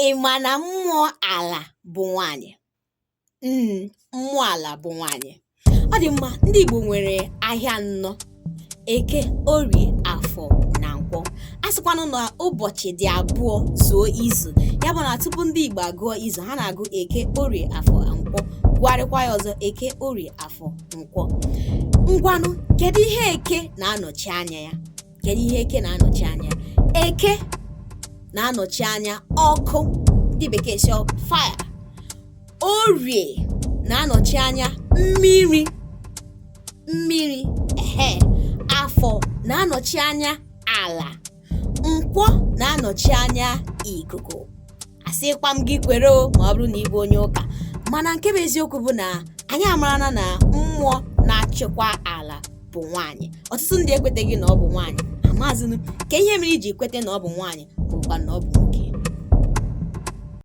Ị ma na mmụọ ala bụ nwaanyị? Mmụọ ala bụ nwaanyị. Ọ dị mma, ndị Igbo nwere ahịa anọ: Eke, Orie, Afọ na Nkwọ. A sịkwanụ na ụbọchị dị abụọ zuo izu, ya bụ na tupu ndị Igbo agụọ izu, ha na-agụ Eke, Orie, Afọ, Nkwọ, gụgharịkwa ya ọzọ Eke, Orie, Afọ, Nkwọ. Ngwanụ, kedu ihe Eke na-anọchi anya ya? Kedu ihe Eke na-anọchi anya ya? Eke na-anọchi anya ọkụ, ndị bekee sị fire. Orie na-anọchi anya mmiri. Afọ na-anọchi anya ala. Nkwọ na-anọchi anya ikuku. Asịkwa m gị kwere o ma ọ bụrụ na ị bụ onye ụka, mana nke bụ eziokwu bụ na anyị amarana na mmụọ na-achịkwa ala bụ nwaanyị. Ọtụtụ ndị ekweteghị na ọ bụ nwaanyị. Amazịnụ ka ihe mere iji kwete na ọ bụ nwaanyị bụkwa na ọ bụ nwoke.